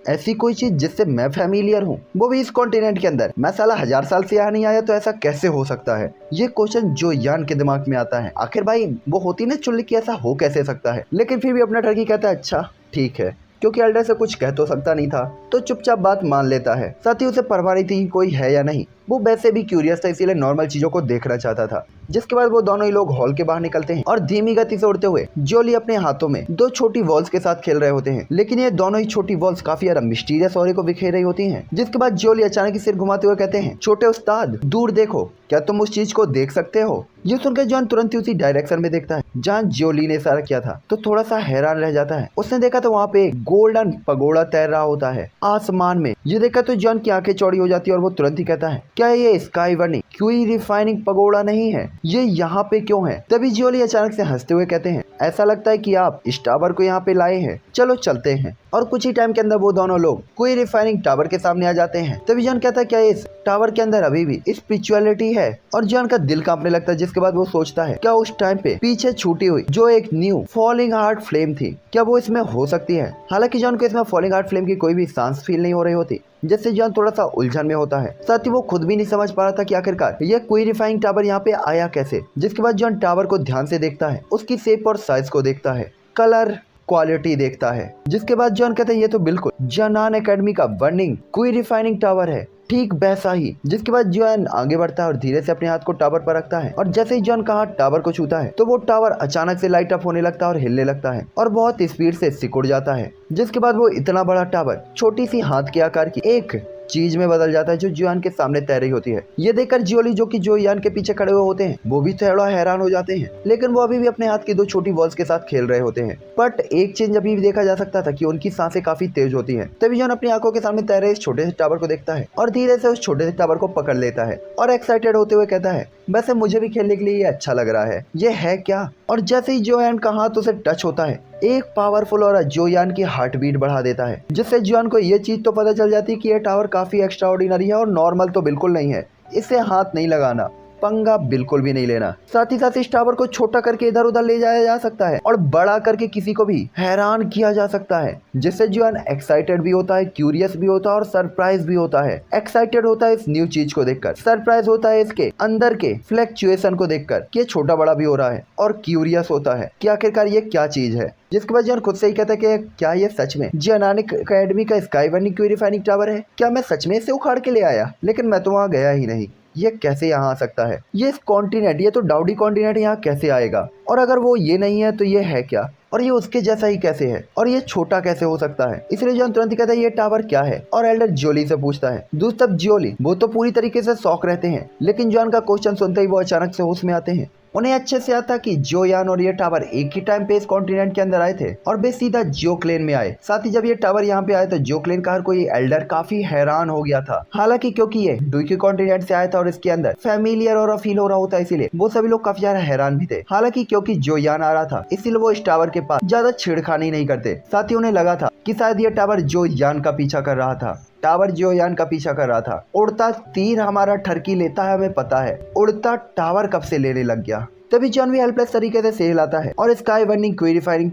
ऐसी कोई चीज जिससे मैं फैमिलियर हूँ, वो भी इस कॉन्टिनेंट के अंदर। मैं साला 1000 साल से यहाँ नहीं आया तो ऐसा कैसे हो सकता है? ये क्वेश्चन जो यान के दिमाग में आता है। आखिर भाई वो होती ना चुल्ली की, ऐसा हो कैसे सकता है? लेकिन फिर भी अपना टर्की कहता है अच्छा ठीक है, क्योंकि एल्डर से कुछ कह तो सकता नहीं था, तो चुपचाप बात मान लेता है। साथ ही उसे परवाह नहीं थी कोई है या नहीं, वो वैसे भी क्यूरियस था, इसीलिए नॉर्मल चीजों को देखना चाहता था। जिसके बाद वो दोनों ही लोग हॉल के बाहर निकलते हैं और धीमी गति से उड़ते हुए जोली अपने हाथों में 2 छोटी वॉल्स के साथ खेल रहे होते हैं। लेकिन ये दोनों ही छोटी वॉल्स काफी ज्यादा मिस्टीरियस ऑरे को बिखेर रही होती हैं। जिसके बाद जोली अचानक ही सिर घुमाते हुए कहते हैं, छोटे उस्ताद दूर देखो, क्या तुम उस चीज को देख सकते हो? ये सुनकर जॉन तुरंत ही उसी डायरेक्शन में देखता है जहाँ जोली ने इशारा किया था, तो थोड़ा सा हैरान रह जाता है। उसने देखा तो वहाँ पे एक गोल्डन पगोड़ा तैर रहा होता है आसमान में। ये देखा तो जॉन की आंखें चौड़ी हो जाती है और वो तुरंत ही कहता है, क्या ये sky burning QE refining pagoda नहीं है? ये यहाँ पे क्यों है? तभी जोली अचानक से हंसते हुए कहते हैं, ऐसा लगता है कि आप इस टावर को यहाँ पे लाए हैं, चलो चलते हैं। और कुछ ही टाइम के अंदर वो दोनों लोग कोई रिफाइनिंग टावर के सामने आ जाते हैं। तभी जॉन कहता है, क्या इस टावर के अंदर अभी भी स्पिरिचुअलिटी है? और जॉन का दिल कांपने लगता है। जिसके बाद वो सोचता है, क्या उस टाइम पे पीछे छूटी हुई जो एक न्यू फॉलिंग हार्ट फ्लेम थी, क्या वो इसमें हो सकती है? हालांकि जॉन को इसमें फॉलिंग हार्ट फ्लेम की कोई भी सांस फील नहीं हो रही होती, जिससे जॉन थोड़ा सा उलझन में होता है। साथ ही वो खुद भी नहीं समझ पा रहा था कि आखिरकार ये कोई रिफाइनिंग टावर यहाँ पे आया कैसे। जिसके बाद जॉन टावर को ध्यान से देखता है, उसकी शेप और साइज को देखता है, कलर क्वालिटी देखता है। जिसके बाद जॉन कहते हैं, ये तो बिल्कुल जनान एकेडमी का बर्निंग कोई रिफाइनिंग टावर है, ठीक वैसा ही। जिसके बाद जॉन आगे बढ़ता है और धीरे से अपने हाथ को टावर पर रखता है और जैसे ही जॉन का हाथ टावर को छूता है तो वो टावर अचानक से लाइट अप होने लगता है और हिलने लगता है और बहुत स्पीड से सिकुड़ जाता है। जिसके बाद वो इतना बड़ा टावर छोटी सी हाथ के आकार की एक चीज में बदल जाता है जो जियान के सामने तैर रही होती है। ये देखकर जियोली जो कि जोयान के पीछे खड़े हुए होते हैं वो भी थोड़ा हैरान हो जाते हैं, लेकिन वो अभी भी अपने हाथ की 2 छोटी बॉल्स के साथ खेल रहे होते हैं। बट एक चेंज अभी भी देखा जा सकता था कि उनकी सांसें काफी तेज होती हैं। तभी जॉन अपनी आंखों के सामने तैर रहे इस छोटे से टावर को देखता है और धीरे से उस छोटे से टावर को पकड़ लेता है और एक्साइटेड होते हुए कहता है, वैसे मुझे भी खेलने के लिए ये अच्छा लग रहा है, ये है क्या? और जैसे ही जोयान का हाथ उसे टच होता है, एक पावरफुल और जोयान की हार्ट बीट बढ़ा देता है, जिससे जोयान को ये चीज तो पता चल जाती है कि ये टावर काफी एक्स्ट्रा ऑर्डिनरी है और नॉर्मल तो बिल्कुल नहीं है। इसे हाथ नहीं लगाना, पंगा बिल्कुल भी नहीं लेना। साथ ही साथ इस टावर को छोटा करके इधर उधर ले जाया जा सकता है और बड़ा करके किसी को भी हैरान किया जा सकता है, जिससे जोयान एक्साइटेड भी होता है, क्यूरियस भी होता है और सरप्राइज भी होता है। एक्साइटेड होता है इस न्यू चीज को देखकर, सरप्राइज होता है इसके अंदर के फ्लक्चुएशन को देखकर कि छोटा बड़ा भी हो रहा है, और क्यूरियस होता है कि आखिरकार ये क्या चीज है। जिसके बाद जोयान खुद से ही कहता है कि क्या ये सच में जनान एकेडमी का sky burning QE refining tower है? क्या मैं सच में इसे उखाड़ के ले आया? लेकिन मैं तो वहाँ गया ही नहीं, ये कैसे यहाँ आ सकता है? ये कॉन्टिनेंट, ये तो डाउडी कॉन्टिनेंट यहाँ कैसे आएगा? और अगर वो ये नहीं है तो ये है क्या? और ये उसके जैसा ही कैसे है? और ये छोटा कैसे हो सकता है? इसलिए जॉन तुरंत ही कहता है, ये टावर क्या है? और एल्डर जोली से पूछता है। दूसरी तरफ जोली वो तो पूरी तरीके से शॉक रहते हैं, लेकिन जॉन का क्वेश्चन सुनते ही वो अचानक से होश में आते हैं। उन्हें अच्छे से आता कि जोयान और ये टावर एक ही टाइम पे इस कॉन्टिनेंट के अंदर आए थे और वे सीधा जोक्लेन में आए। साथ ही जब ये टावर यहाँ पे आया तो जोक्लेन का हर कोई एल्डर काफी हैरान हो गया था। हालांकि क्योंकि ये डुई कॉन्टिनेंट से आया था और इसके अंदर फैमिलियर और फील हो रहा होता है, इसीलिए वो सभी लोग काफी ज्यादा हैरान भी थे। हालांकि क्योंकि जोयान आ रहा था इसीलिए वो इस टावर के पास ज्यादा छेड़खानी नहीं करते। साथ ही उन्हें लगा था कि शायद ये टावर जोयान का पीछा कर रहा था, टावर जोयान का पीछा कर रहा था। उड़ता तीर हमारा ठरकी लेता है, हमें पता है, उड़ता टावर कब से लेने लग गया। तभी जॉन भी हेल्पलेस तरीके से सेल आता है और sky burning QE refining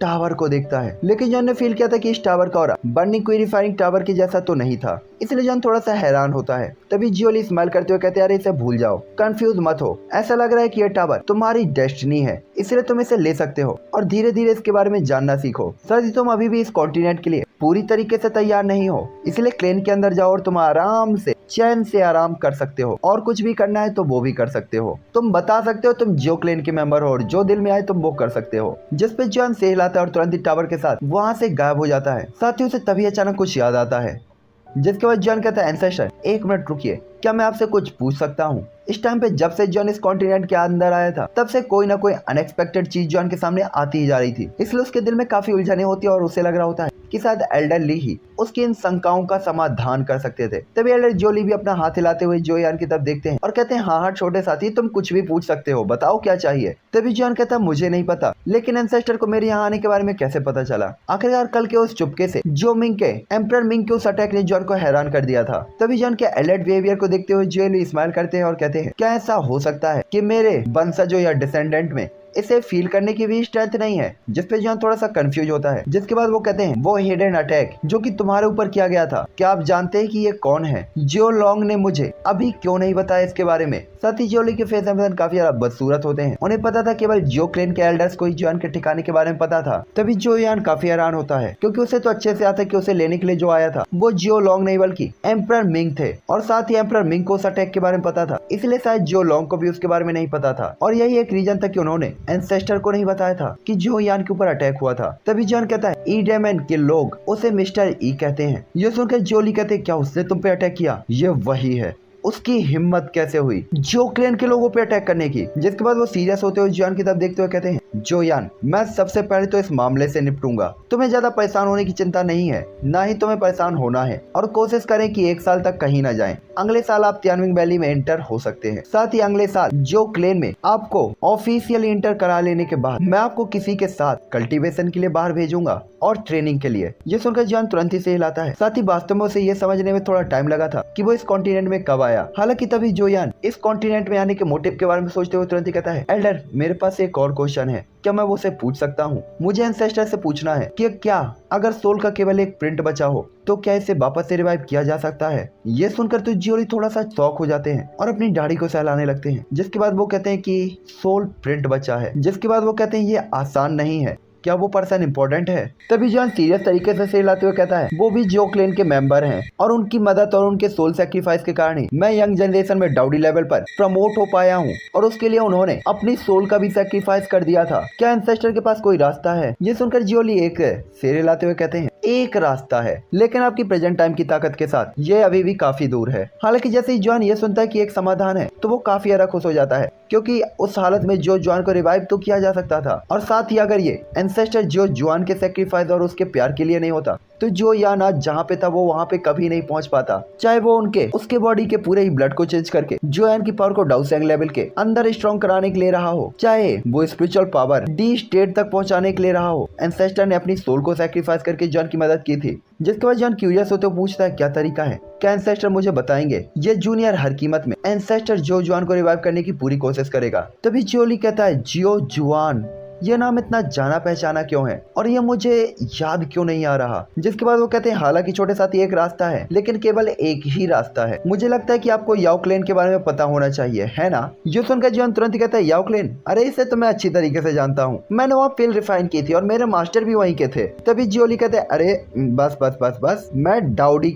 tower को देखता है, लेकिन जॉन ने फील किया था कि इस टावर का aura burning QE refining tower के जैसा तो नहीं था, इसलिए जॉन थोड़ा सा हैरान होता है। तभी जियोली स्माइल करते हुए कहते हैं, अरे इसे भूल जाओ, कंफ्यूज मत हो, ऐसा लग रहा है कि यह टावर तुम्हारी डेस्टिनी है, इसलिए तुम इसे ले सकते हो और धीरे धीरे इसके बारे में जानना सीखो। सर तुम अभी भी इस कॉन्टिनेंट के लिए पूरी तरीके से तैयार नहीं हो, इसलिए क्लेन के अंदर जाओ और तुम आराम से चैन से आराम कर सकते हो, और कुछ भी करना है तो वो भी कर सकते हो। तुम बता सकते हो तुम जो क्लेन के मेंबर हो और जो दिल में आए तुम वो कर सकते हो। जिस पे जॉन सहलाता है और तुरंत ही टावर के साथ वहाँ से गायब हो जाता है। साथ ही उसे तभी अचानक कुछ याद आता है, जिसके बाद जॉन कहता है, एंसेस्टर एक मिनट रुकिए, क्या मैं आपसे कुछ पूछ सकता हूँ? इस टाइम पे जब से जॉन इस कॉन्टिनेंट के अंदर आया था तब से कोई ना कोई अनएक्सपेक्टेड चीज जॉन के सामने आती ही जा रही थी, इसलिए उसके दिल में काफी उलझने होती है और उसे लग रहा होता है कि शायद एल्डर ली ही उसकी इन शंकाओं का समाधान कर सकते थे। तभी एल्डर जोली भी अपना हाथ हिलाते हुए जोयान की तरफ देखते हैं और कहते हैं, हाँ हाँ छोटे साथी, तुम कुछ भी पूछ सकते हो, बताओ क्या चाहिए। तभी जॉन कहता है, मुझे नहीं पता, लेकिन एंसेस्टर को मेरे यहाँ आने के बारे में कैसे पता चला? आखिरकार कल के उस चुपके से जो मिंग के एम्परर मिंग के उस अटैक ने जॉन को हैरान कर दिया था। तभी जॉन के अलर्ट बिहेवियर को देखते हुए जोली स्माइल करते हैं और कहते हैं, क्या ऐसा हो सकता है कि मेरे वंशजों या डिसेंडेंट में इसे फील करने की भी स्ट्रेंथ नहीं है, जिसपे जॉन थोड़ा सा कंफ्यूज होता है। जिसके बाद वो कहते हैं वो हिडन अटैक जो कि तुम्हारे ऊपर किया गया था, क्या आप जानते हैं कि ये कौन है? जियो लॉन्ग ने मुझे अभी क्यों नहीं बताया इसके बारे में। साथ ही जियोली के फेस एम्पसन काफी ज्यादा बदसूरत होते हैं। उन्हें पता था केवल जियो क्लेन के एल्डर्स को ही जॉन के ठिकाने के बारे में पता था। तभी जो यान काफी हैरान होता है क्योंकि उसे तो अच्छे से आता है कि उसे लेने के लिए जो आया था वो जियो लॉन्ग नहीं बल्कि एम्परर मिंग थे, और साथ ही एम्परर मिंग को उस अटैक के बारे में पता था, इसलिए शायद जियो लॉन्ग को भी उसके बारे में नहीं पता था। और यही एक रीजन था कि उन्होंने एंसेस्टर को नहीं बताया था कि जियो यान के ऊपर अटैक हुआ था। तभी जॉन कहता है ई डेमन के लोग उसे मिस्टर ई कहते हैं। ये सुनकर जियोली कहते हैं क्या उसने तुम पे अटैक किया? ये वही है, उसकी हिम्मत कैसे हुई जो क्लेन के लोगों पे अटैक करने की। जिसके बाद वो सीरियस होते हुए जियोन की तरफ देखते हुए कहते हैं जो यान, मैं सबसे पहले तो इस मामले से निपटूंगा, तुम्हें ज्यादा परेशान होने की चिंता नहीं है, ना ही तुम्हें परेशान होना है, और कोशिश करें कि 1 साल तक कहीं ना जाएं। अगले साल आप तियानमिंग वैली में इंटर हो सकते हैं। साथ ही अगले साल जो क्लेन में आपको ऑफिशियली इंटर करा लेने के बाद मैं आपको किसी के साथ कल्टीवेशन के लिए बाहर भेजूंगा और ट्रेनिंग के लिए। ये सुनकर जियोन तुरंत ही से हिलाता है। साथ ही वास्तव में उसे ये समझने में थोड़ा टाइम लगा था कि वो इस कॉन्टिनेंट में कब आया। हालांकि तभी जो यान इस कॉन्टिनेंट में आने के मोटिव के बारे में सोचते हुए तुरंत ही कहता है एल्डर, मेरे पास एक और क्वेश्चन है, क्या मैं वो से पूछ सकता हूँ? मुझे एंसेस्टर से पूछना है कि क्या अगर सोल का केवल एक प्रिंट बचा हो तो क्या इसे वापस से रिवाइव किया जा सकता है? ये सुनकर तो जियोली थोड़ा सा शॉक हो जाते हैं और अपनी दाढ़ी को सहलाने लगते हैं। जिसके बाद वो कहते हैं कि सोल प्रिंट बचा है। जिसके बाद वो कहते हैं ये आसान नहीं है, क्या वो पर्सन इम्पोर्टेंट है? तभी जॉन सीरियस तरीके से हिलाते हुए कहता है वो भी जियो क्लेन के मेंबर हैं और उनकी मदद और उनके सोल सैक्रिफाइस के कारण ही मैं यंग जनरेशन में डाउडी लेवल पर प्रमोट हो पाया हूँ, और उसके लिए उन्होंने अपनी सोल का भी सैक्रिफाइस कर दिया था। क्या एंसेस्टर के पास कोई रास्ता है? ये सुनकर जियोली एक सिर हिलाते हुए कहते हैं एक रास्ता है, लेकिन आपकी प्रेजेंट टाइम की ताकत के साथ ये अभी भी काफी दूर है। हालांकि जैसे ही जॉन ये सुनता है कि एक समाधान है तो वो काफी ज्यादा खुश हो जाता है, क्योंकि उस हालत में जो जॉन को रिवाइव तो किया जा सकता था, और साथ ही अगर ये एंसेस्टर जो जॉन के सेक्रीफाइस और उसके प्यार के लिए नहीं होता तो जो यान आज जहाँ पे था वो वहाँ पे कभी नहीं पहुँच पाता। चाहे वो उसके बॉडी के पूरे ही ब्लड को चेंज करके जो यान की पावर को डाउसेंग लेवल के अंदर स्ट्रॉन्ग कराने के लिए रहा हो, चाहे वो स्पिरिचुअल पावर डी स्टेट तक पहुँचाने के लिए रहा हो, एंसेस्टर ने अपनी सोल को सैक्रिफाइस करके जॉन की मदद की थी। जिसके बाद जॉन क्यूरियस होते हुए पूछता है क्या तरीका है, क्या एंसेस्टर मुझे बताएंगे? ये जूनियर हर कीमत में एंसेस्टर जो जॉन को रिवाइव करने की पूरी कोशिश करेगा। तभी जियोली कहता है जियो जुआन, ये नाम इतना जाना पहचाना क्यों है और ये मुझे याद क्यों नहीं आ रहा? जिसके बाद वो कहते हैं हालांकि छोटे साथी एक रास्ता है, लेकिन केवल एक ही रास्ता है। मुझे लगता है कि आपको याओ क्लेन के बारे में पता होना चाहिए, है ना? जो सुनकर जॉन तुरंत ही कहता है याओ क्लेन, अरे इसे तो मैं अच्छी तरीके से जानता हूँ, मैंने वहाँ फील्ड रिफाइन की थी और मेरे मास्टर भी वहीं के थे। तभी जियोली कहते हैं अरे बस बस बस बस, मैं डाउडी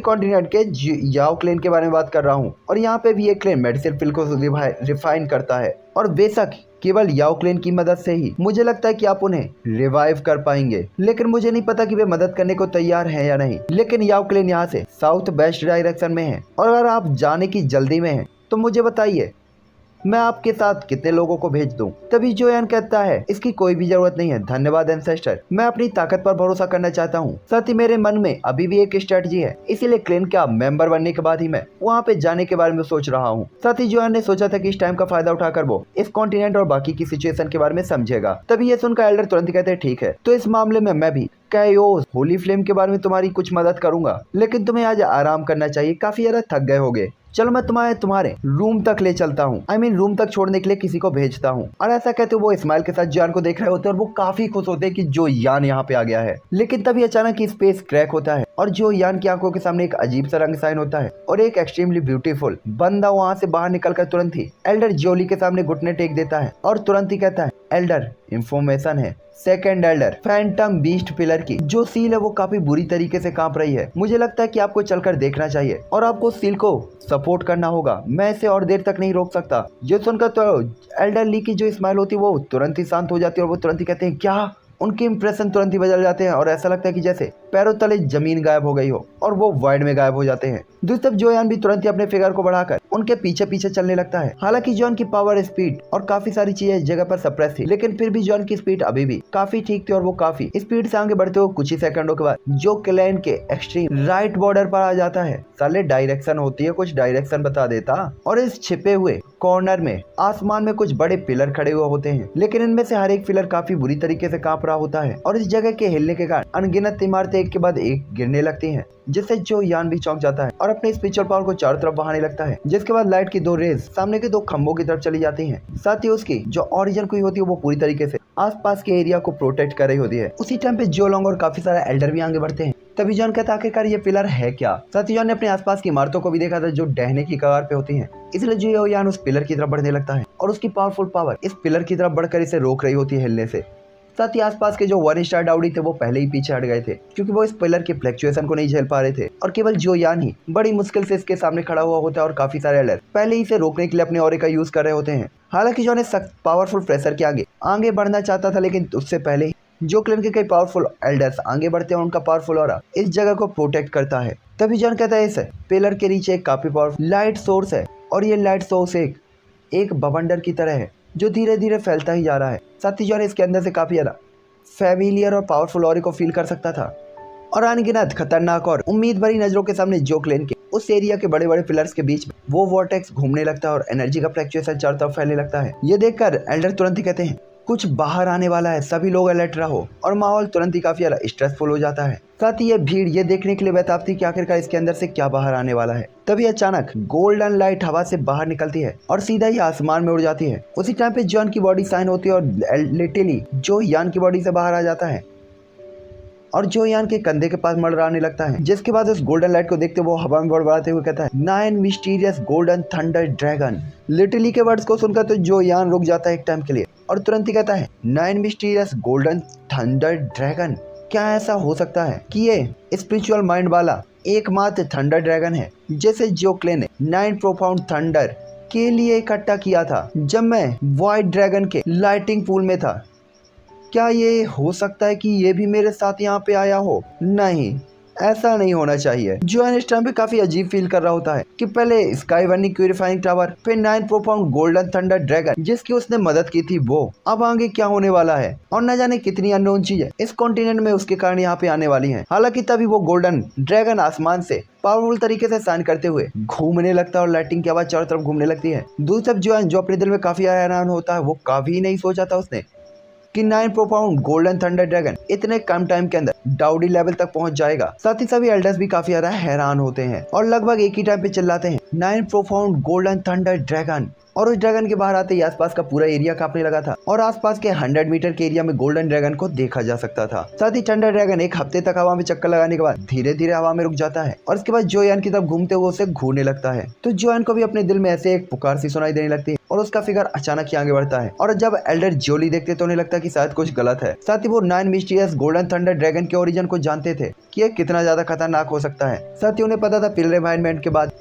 कॉन्टिनेंट के याओ क्लेन के बारे में बात कर रहा हूँ, और यहाँ पे भी एक क्लेन मेडिसिन फील्ड को रिफाइन करता है, और बेशक केवल याओ क्लेन की मदद से ही मुझे लगता है कि आप उन्हें रिवाइव कर पाएंगे, लेकिन मुझे नहीं पता कि वे मदद करने को तैयार हैं या नहीं। लेकिन याओ क्लेन यहाँ से साउथ वेस्ट डायरेक्शन में है, और अगर आप जाने की जल्दी में हैं तो मुझे बताइए मैं आपके साथ कितने लोगों को भेज दूं? तभी जो यान कहता है इसकी कोई भी जरूरत नहीं है, धन्यवाद एंसेस्टर, मैं अपनी ताकत पर भरोसा करना चाहता हूँ। साथ ही मेरे मन में अभी भी एक स्ट्रेटजी है, इसीलिए क्लेन का मेंबर बनने के बाद ही मैं वहाँ पे जाने के बारे में सोच रहा हूँ। साथ ही जो यान ने सोचा था कि इस टाइम का फायदा उठाकर वो इस कॉन्टिनेंट और बाकी की सिचुएशन के बारे में समझेगा। तभी ये सुनकर एल्डर तुरंत कहते हैं ठीक है, तो इस मामले में मैं भी कैओस होली फ्लेम के बारे में तुम्हारी कुछ मदद करूंगा, लेकिन तुम्हें आज आराम करना चाहिए, काफी ज्यादा थक गए होगे। चलो मैं तुम्हारे रूम तक ले चलता हूँ, रूम तक छोड़ने के लिए किसी को भेजता हूँ। और ऐसा कहते वो स्माइल के साथ यान को देख रहे होते हैं और वो काफी खुश होते हैं कि जो यान यहाँ पे आ गया है। लेकिन तभी अचानक स्पेस क्रैक होता है और जो यान की आंखों के सामने एक अजीब सा रंग साइन होता है और एक एक्सट्रीमली ब्यूटीफुल बंदा वहाँ से बाहर निकलकर तुरंत ही एल्डर जियोली के सामने घुटने टेक देता है और तुरंत ही कहता है एल्डर, इंफॉर्मेशन है second Elder Phantom beast pillar की जो सील है वो काफी बुरी तरीके से कांप रही है। मुझे लगता है कि आपको चलकर देखना चाहिए और आपको सील को सपोर्ट करना होगा, मैं इसे और देर तक नहीं रोक सकता। ये सुनकर तो एल्डर ली की जो स्माइल होती है वो तुरंत ही शांत हो जाती है और वो तुरंत ही कहते हैं क्या? उनके इंप्रेशन तुरंत ही बदल जाते हैं और ऐसा लगता है कि जैसे पैरों तले जमीन गायब हो गई हो और वो वाइड में गायब हो जाते हैं। दूसरी तरफ जोयान भी तुरंत ही अपने फिगर को बढ़ाकर उनके पीछे पीछे चलने लगता है। हालांकि जॉन की पावर, स्पीड और काफी सारी चीजें इस जगह पर सप्रेस थी, लेकिन फिर भी जॉन की स्पीड अभी भी काफी ठीक थी और वो काफी स्पीड से आगे बढ़ते हुए कुछ ही सेकंडों के बाद जो क्लैन के एक्सट्रीम राइट बॉर्डर पर आ जाता है। साले डायरेक्शन होती है, कुछ डायरेक्शन बता देता। और इस छिपे हुए कॉर्नर में आसमान में कुछ बड़े पिलर खड़े हुए होते हैं, लेकिन इनमें से हर एक पिलर काफी बुरी तरीके से कांप रहा होता है और इस जगह के हिलने के कारण अनगिनत इमारतें एक के बाद एक गिरने लगती हैं, जिससे जो यान भी चौंक जाता है और अपने स्पिरिचुअल पावर को चारों तरफ बहाने लगता है। जिसके बाद लाइट की 2 रेज सामने के 2 खंभों की तरफ चली जाती हैं। साथ ही उसकी जो ओरिजिन कोई होती है वो पूरी तरीके से आसपास के एरिया को प्रोटेक्ट कर रही होती है। उसी टाइम पे जो लोग और काफी सारे एल्डर भी आगे बढ़ते हैं। तभी जॉन कहता है आखिरकार ये पिलर है क्या। साथ ही जॉन ने अपने आसपास की इमारतों को भी देखा था जो डहने की कगार पे होती हैं। इसलिए जो यान उस पिलर की तरफ बढ़ने लगता है और उसकी पावरफुल पावर इस पिलर की तरफ बढ़कर इसे रोक रही होती है हिलने से। साथ ही आसपास के जो 1 स्टार डाउडी थे वो पहले ही पीछे हट गए थे, क्योंकि वो इस पिलर के फ्लक्चुएशन को नहीं झेल पा रहे थे और केवल जो यान ही बड़ी मुश्किल से इसके सामने खड़ा हुआ होता है और काफी सारे एल्डर पहले ही इसे रोकने के लिए अपने ऑरे का यूज कर रहे होते हैं। हालांकि जो ने सख्त पावरफुल प्रेशर के आगे बढ़ना चाहता था, लेकिन उससे पहले ही जो क्लेन के कई पावरफुल एल्डर्स आगे बढ़ते हैं उनका पावरफुल ऑरा इस जगह को प्रोटेक्ट करता है। तभी जॉन कहता है इस पिलर के नीचे एक काफी पावरफुल लाइट सोर्स है और ये लाइट सोर्स एक बवंडर की तरह है जो धीरे धीरे फैलता ही जा रहा है। साथ ही जॉन इसके अंदर से काफी ज्यादा फैमिलियर और पावरफुल ऑरे को फील कर सकता था और अनगिनत खतरनाक और उम्मीद भरी नजरों के सामने जो क्लेन के उस एरिया के बड़े बड़े पिलर्स के बीच में वो वॉर्टेक्स घूमने लगता है और एनर्जी का फ्लक्चुएशन चारों तरफ फैलने लगता है। ये देखकर एल्डर तुरंत ही कहते हैं कुछ बाहर आने वाला है, सभी लोग अलर्ट रहो और माहौल तुरंत ही काफी स्ट्रेसफुल हो जाता है। साथ ही ये भीड़ ये देखने के लिए बेताब थी कि आखिरकार इसके अंदर से क्या बाहर आने वाला है। तभी अचानक गोल्डन लाइट हवा से बाहर निकलती है और सीधा ही आसमान में उड़ जाती है। उसी टाइम पे जॉन की बॉडी साइन होती है और लिटरली जो यान की बॉडी से बाहर आ जाता है और जो यान के कंधे के पास मड़राने लगता है। जिसके बाद उस गोल्डन लाइट को देखते वो हवा में बड़बड़ाते हुए कहता है 9 mysterious golden thunder dragon. Literally के वर्ड्स को सुनकर तो जो यान रुक जाता है एक टाइम के लिए और तुरंत ही कहता है 9 मिस्टीरियस गोल्डन थंडर ड्रैगन। क्या ऐसा हो सकता है कि ये स्पिरिचुअल माइंड वाला एकमात्र थंडर ड्रैगन है जैसे जो क्लेन ने 9 प्रोफाउंड थंडर के लिए इकट्ठा किया था जब मैं व्हाइट ड्रैगन के लाइटिंग पूल में था। क्या ये हो सकता है कि ये भी मेरे साथ यहाँ पे आया हो? नहीं, ऐसा नहीं होना चाहिए। जो इस टाइम पे काफी अजीब फील कर रहा होता है कि पहले स्काई बर्निंग प्यूरिफाइंग टावर, फिर 9 प्रोफाउंड गोल्डन थंडर ड्रैगन जिसकी उसने मदद की थी, वो अब आगे क्या होने वाला है और न जाने कितनी अननोन चीजें इस कॉन्टिनेंट में उसके कारण यहाँ पे आने वाली हैं। हालांकि तभी वो गोल्डन ड्रैगन आसमान से पावरफुल तरीके से साइन करते हुए घूमने लगता है और लाइटिंग की आवाज चारों तरफ घूमने लगती है। दूसरी तरफ जो अपने दिल में काफी हैरान होता है, वो कभी नहीं सोचा था उसने कि 9 प्रोफाउंड गोल्डन थंडर ड्रैगन इतने कम टाइम के अंदर डाउडी लेवल तक पहुंच जाएगा। साथ ही सभी एल्डर्स भी काफी ज्यादा हैरान होते हैं और लगभग एक ही टाइम पे चिल्लाते हैं 9 प्रोफाउंड गोल्डन थंडर ड्रैगन। और उस ड्रैगन के बाहर आते ही आसपास का पूरा एरिया कांपने लगा था और आसपास के 100 मीटर के एरिया में गोल्डन ड्रैगन को देखा जा सकता था। साथ ही थंडर ड्रैगन एक हफ्ते तक हवा में चक्कर लगाने के बाद धीरे धीरे हवा में रुक जाता है और इसके बाद जोयान की तरफ घूमते हुए उसे घूरने लगता है। तो जोयान को भी अपने दिल में ऐसे एक पुकार सी सुनाई देने लगती है और उसका फिगर अचानक ही आगे बढ़ता है और जब एल्डर जोली देखते तो उन्हें लगता है कि शायद कुछ गलत है। साथ ही वो 9 मिस्टीरियस गोल्डन थंडर ड्रैगन के ओरिजिन को जानते थे कि ये कितना ज्यादा खतरनाक हो सकता है। साथ ही उन्हें पता था पिल रिफाइनमेंट के बाद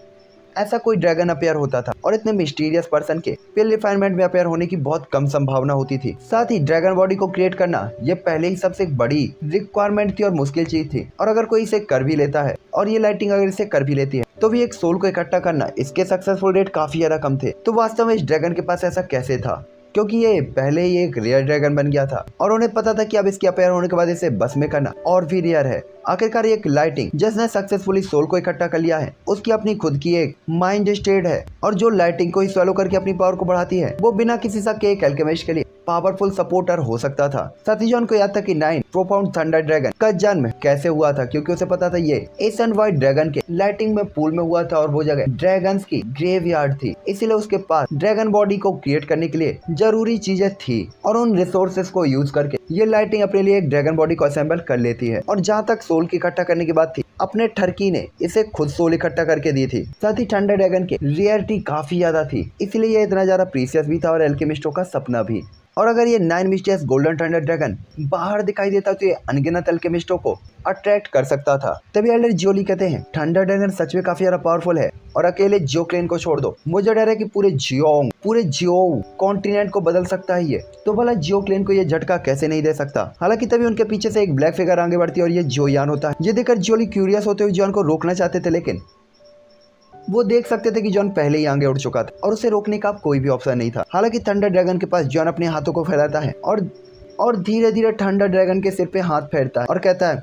ऐसा कोई ड्रैगन अपेयर होता था और इतने मिस्टीरियस पर्सन के पिल रिफाइनमेंट में अपेयर होने की बहुत कम संभावना होती थी। साथ ही ड्रैगन बॉडी को क्रिएट करना ये पहले ही सबसे बड़ी रिक्वायरमेंट थी और मुश्किल चीज थी और अगर कोई इसे कर भी लेता है और ये लाइटिंग अगर इसे कर भी लेती है तो भी एक सोल को इकट्ठा करना इसके सक्सेसफुल रेट काफी ज्यादा कम थे। तो वास्तव में इस ड्रैगन के पास ऐसा कैसे था? क्योंकि ये पहले ही एक रेयर ड्रैगन बन गया था और उन्हें पता था कि अब इसके अपेयर होने के बाद इसे बस में करना और भी रेयर है। आखिरकार एक लाइटिंग जिसने सक्सेसफुली सोल को इकट्ठा कर लिया है उसकी अपनी खुद की एक माइंड स्टेट है और जो लाइटिंग को ही स्वैलो करके अपनी पावर को बढ़ाती है वो बिना किसी शक के एक अल्केमिस्ट के लिए पावरफुल सपोर्टर हो सकता था। साथ ही जॉन को याद था कि 9 प्रोफाउंड थंडर ड्रैगन का जन्म कैसे हुआ था, क्योंकि उसे पता था ये एशियन व्हाइट ड्रैगन के लाइटिंग में पूल में हुआ था और वो जगह ड्रैगन्स की ग्रेवयार्ड थी। इसीलिए उसके पास ड्रैगन बॉडी को क्रिएट करने के लिए जरूरी चीजें थी और उन रिसोर्सेस को यूज करके ये लाइटिंग अपने लिए एक ड्रैगन बॉडी को असेंबल कर लेती है। और जहाँ तक सोल की इकट्ठा करने की बात थी, अपने ठरकी ने इसे खुद सोल इकट्ठा करके दी थी। साथ ही थंडर ड्रैगन की रियलिटी काफी ज्यादा थी, इसलिए ये इतना ज्यादा प्रीसियस भी था और एल्केमिस्टों का सपना भी। और अगर ये 9 मिस्टीरियस गोल्डन थंडर ड्रैगन बाहर दिखाई देता तो ये अनगिनत एल्केमिस्टों को अट्रैक्ट कर सकता था। तभी एल्डर जोली कहते हैं थंडर ड्रैगन सच में काफी ज्यादा पावरफुल है और अकेले जो क्लेन को छोड़ दो, मुझे डर है कि पूरे जियो कॉन्टिनेंट को बदल सकता है ये। तो भला जियो क्लेन को ये झटका कैसे नहीं दे सकता। हालांकि तभी उनके पीछे से एक ब्लैक फिगर आगे बढ़ती है और ये जोयान होता है। ये देखकर जोली क्यूरियस होते हुए जॉन को रोकना चाहते थे, लेकिन वो देख सकते थे कि जॉन पहले ही आगे उड़ चुका था और उसे रोकने का कोई भी ऑप्शन नहीं था। हालांकि थंडर ड्रैगन के पास जॉन अपने हाथों को फैलाता है और धीरे धीरे थंडर ड्रैगन के सिर पे हाथ फेरता है और कहता है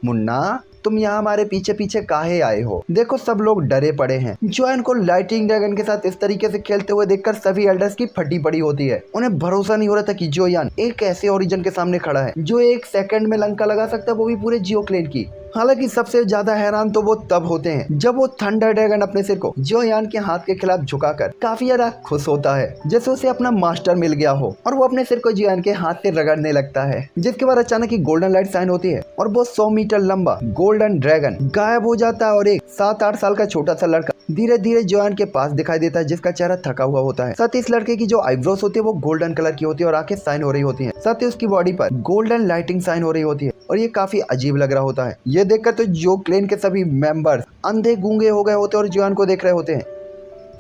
मुन्ना तुम यहाँ हमारे पीछे पीछे काहे आए हो? देखो सब लोग डरे पड़े हैं। जोयान को लाइटिंग ड्रैगन के साथ इस तरीके से खेलते हुए देखकर सभी एल्डर्स की फटी पड़ी होती है। उन्हें भरोसा नहीं हो रहा था कि जोयान एक ऐसे ओरिजिन के सामने खड़ा है जो एक सेकंड में लंका लगा सकता है, वो भी पूरे जियो क्लैन की। हालांकि सबसे ज्यादा हैरान तो वो तब होते हैं जब वो थंडर ड्रैगन अपने सिर को जोयान के हाथ के खिलाफ झुकाकर काफी ज्यादा खुश होता है, जैसे उसे अपना मास्टर मिल गया हो, और वो अपने सिर को जोयान के हाथ से रगड़ने लगता है। जिसके बाद अचानक ही गोल्डन लाइट साइन होती है और वो 100 मीटर लंबा गोल्डन ड्रैगन गायब हो जाता है और एक 7-8 साल का छोटा सा लड़का धीरे धीरे जोयान के पास दिखाई देता है, जिसका चेहरा थका हुआ होता है। साथ ही इस लड़के की जो आईब्रोज होती है वो गोल्डन कलर की होती है और आंखें साइन हो रही होती हैं। साथ ही उसकी बॉडी पर गोल्डन लाइटिंग साइन हो रही होती है और ये काफी अजीब लग रहा होता है। ये देखकर तो जियो क्लैन के सभी मेंबर्स अंधे गूंगे हो गए होते और जोयान को देख रहे होते हैं।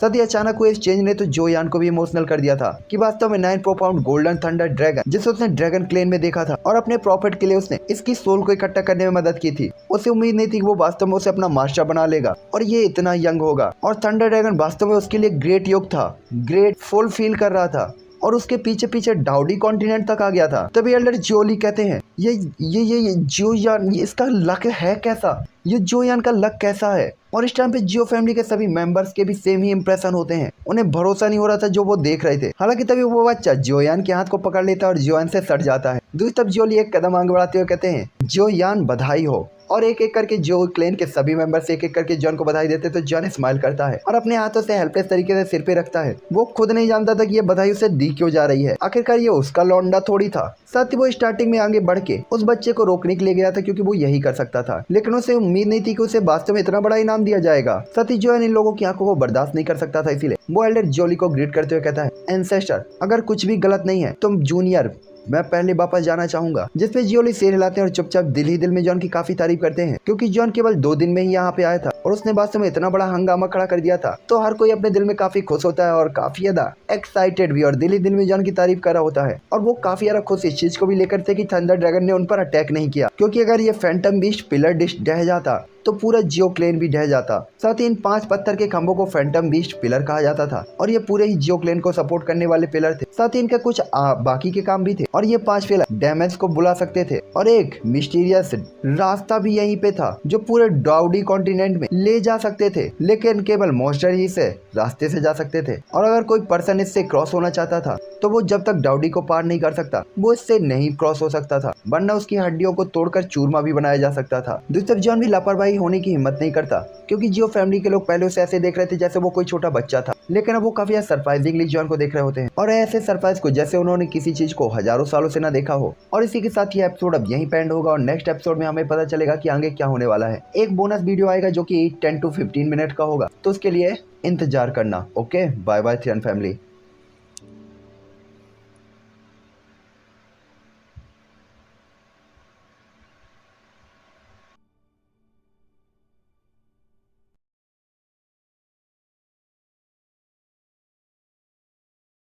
साथ ही अचानक हुए इस चेंज ने तो जोयान को भी इमोशनल कर दिया था कि वास्तव में 9 प्रोफाउंड गोल्डन थंडर ड्रैगन जिसे उसने ड्रैगन क्लैन में देखा था और अपने प्रॉफिट के लिए उसने इसकी सोल को इकट्ठा करने में मदद की थी, उसे उम्मीद नहीं थी कि वो वास्तव में उसे अपना मास्टर बना लेगा और ये इतना यंग होगा। और थंडर ड्रैगन वास्तव में उसके लिए ग्रेट युग था, ग्रेट फुल फील कर रहा था और उसके पीछे पीछे डाउडी कॉन्टिनेंट तक आ गया था। तभी एल्डर जोली कहते हैं ये जोयान, इसका लक है कैसा, ये जोयान का लक कैसा है। और इस टाइम पे जियो फैमिली के सभी मेंबर्स के भी सेम ही इंप्रेशन होते हैं। उन्हें भरोसा नहीं हो रहा था जो वो देख रहे थे। हालांकि तभी वो बच्चा जोयान के हाथ को पकड़ लेता है और जोयान से सट जाता है। दूसरी तरफ जोली एक कदम आगे बढ़ाते हुए कहते हैं जोयान बधाई हो, और एक एक करके जियो क्लैन के सभी मेंबर्स एक एक करके जॉन को बधाई देते तो जॉन स्माइल करता है और अपने हाथों से हेल्पलेस तरीके से सिर पे रखता है। वो खुद नहीं जानता था कि ये बधाई उसे दी क्यों जा रही है, आखिरकार ये उसका लौंडा थोड़ी था। साथ ही वो स्टार्टिंग में आगे बढ़ के उस बच्चे को रोकने के लिए गया था क्योंकि वो यही कर सकता था, लेकिन उसे उम्मीद नहीं थी कि उसे वास्तव में इतना बड़ा इनाम दिया जाएगा। साथ ही जॉन इन लोगों की आंखों को बर्दाश्त नहीं कर सकता था, इसीलिए वो एल्डर जोली को ग्रीट करते हुए कहता है एंसेस्टर अगर कुछ भी गलत नहीं है तुम जूनियर, मैं पहले वापस जाना चाहूंगा। जिसपे जियोली सिर हिलाते हैं और चुपचाप दिल ही दिल में जॉन की काफी तारीफ करते हैं क्योंकि जॉन केवल 2 दिन में ही यहाँ पे आया था और उसने वास्तव में इतना बड़ा हंगामा खड़ा कर दिया था। तो हर कोई अपने दिल में काफी खुश होता है और काफी ज्यादा एक्साइटेड भी, और दिल ही दिल में जॉन की तारीफ कर रहा होता है। और वो काफी ज्यादा खुश इस चीज को भी लेकर थे कि थंडर ड्रैगन ने उन पर अटैक नहीं किया, क्योंकि अगर ये फैंटम बीस्ट पिलर डिश ढह जाता तो पूरा जियो क्लैन भी ढह जाता। साथ ही इन 5 पत्थर के खंभों को फैंटम बीस्ट पिलर कहा जाता था और ये पूरे ही जियो क्लैन को सपोर्ट करने वाले पिलर थे। साथ ही इनका कुछ बाकी के काम भी थे और ये 5 पिलर डैमेज को बुला सकते थे और एक मिस्टीरियस रास्ता भी यहीं पे था जो पूरे डाउडी कॉन्टिनेंट में ले जा सकते थे, लेकिन केवल मॉन्स्टर ही से रास्ते से जा सकते थे। और अगर कोई पर्सन इससे क्रॉस होना चाहता था तो वो जब तक डाउडी को पार नहीं कर सकता वो इससे नहीं क्रॉस हो सकता था, वरना उसकी हड्डियों को तोड़कर चूरमा भी बनाया जा सकता था। दूसरी तरफ जॉन भी लापरवाही होने की हिम्मत नहीं करता क्योंकि जियो फैमिली के लोग पहले उसे ऐसे देख रहे थे जैसे वो कोई छोटा बच्चा था, लेकिन अब वो काफी सरप्राइजिंगली जॉन को देख रहे होते हैं और ऐसे सरप्राइज को जैसे उन्होंने किसी चीज को हजारों सालों से ना देखा हो। और इसी के साथ ये एपिसोड अब यहीं पे एंड होगा और नेक्स्ट एपिसोड में हमें पता चलेगा कि आगे क्या होने वाला है। एक बोनस वीडियो आएगा जो कि 10 to 15 मिनट का होगा, तो उसके लिए इंतजार करना। ओके, बाय बाय थियन फैमिली।